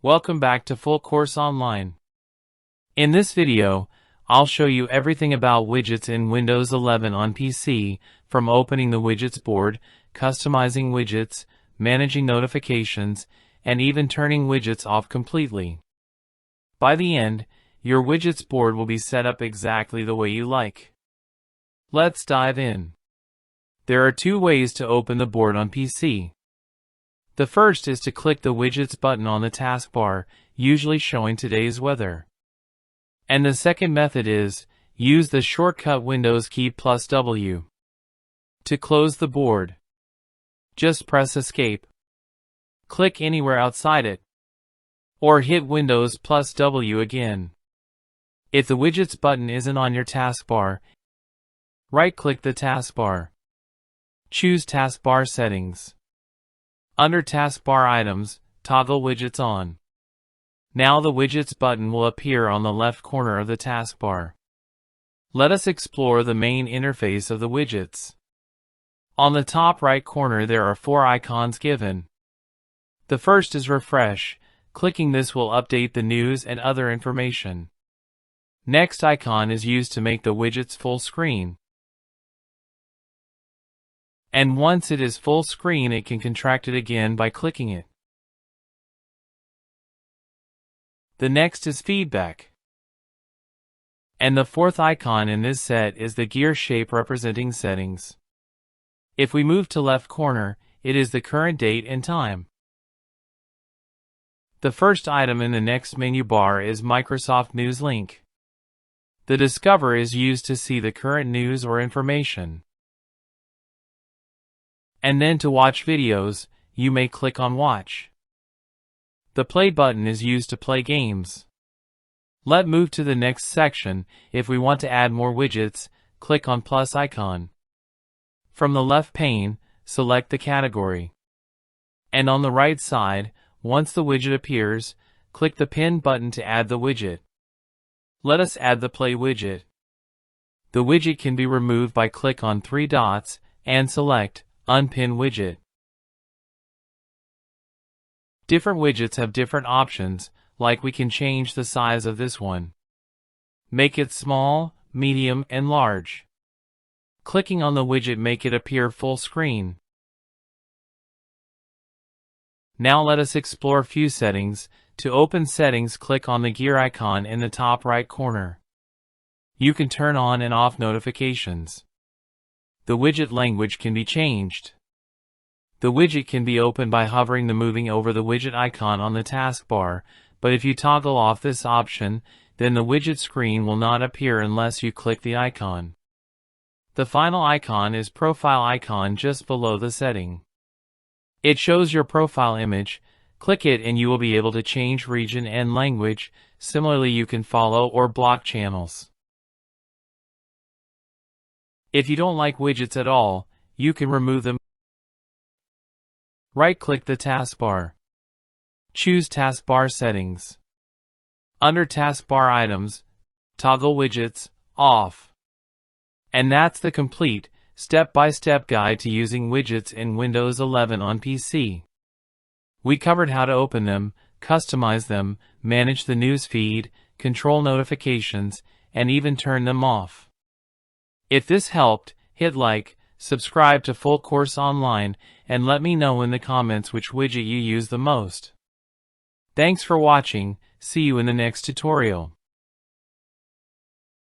Welcome back to Full Course Online. In this video, I'll show you everything about widgets in Windows 11 on PC, from opening the widgets board, customizing widgets, managing notifications, and even turning widgets off completely. By the end, your widgets board will be set up exactly the way you like. Let's dive in. There are two ways to open the board on PC. The first is to click the Widgets button on the taskbar, usually showing today's weather. And the second method is, use the shortcut Windows key plus W. To close the board, just press Escape. Click anywhere outside it, or hit Windows plus W again. If the Widgets button isn't on your taskbar, right-click the taskbar. Choose Taskbar Settings. Under Taskbar Items, toggle Widgets on. Now the Widgets button will appear on the left corner of the taskbar. Let us explore the main interface of the widgets. On the top right corner there are 4 icons given. The first is Refresh. Clicking this will update the news and other information. Next icon is used to make the widgets full screen. And once it is full screen, it can contract it again by clicking it. The next is Feedback. And the fourth icon in this set is the gear shape representing settings. If we move to left corner, it is the current date and time. The first item in the next menu bar is Microsoft News link. The Discover is used to see the current news or information. And then to watch videos, you may click on Watch. The Play button is used to play games. Let's move to the next section. If we want to add more widgets, click on plus icon. From the left pane, select the category. And on the right side, once the widget appears, click the Pin button to add the widget. Let us add the Play widget. The widget can be removed by click on 3 dots and select Unpin widget. Different widgets have different options, like we can change the size of this one. Make it small, medium, and large. Clicking on the widget make it appear full screen. Now let us explore few settings. To open settings, click on the gear icon in the top right corner. You can turn on and off notifications. The widget language can be changed. The widget can be opened by hovering and moving over the widget icon on the taskbar, but if you toggle off this option, then the widget screen will not appear unless you click the icon. The final icon is Profile icon just below the setting. It shows your profile image. Click it and you will be able to change region and language. Similarly, you can follow or block channels. If you don't like widgets at all, you can remove them. Right-click the taskbar. Choose Taskbar Settings. Under Taskbar Items, toggle Widgets off. And that's the complete, step-by-step guide to using widgets in Windows 11 on PC. We covered how to open them, customize them, manage the news feed, control notifications, and even turn them off. If this helped, hit like, subscribe to Full Course Online, and let me know in the comments which widget you use the most. Thanks for watching. See you in the next tutorial.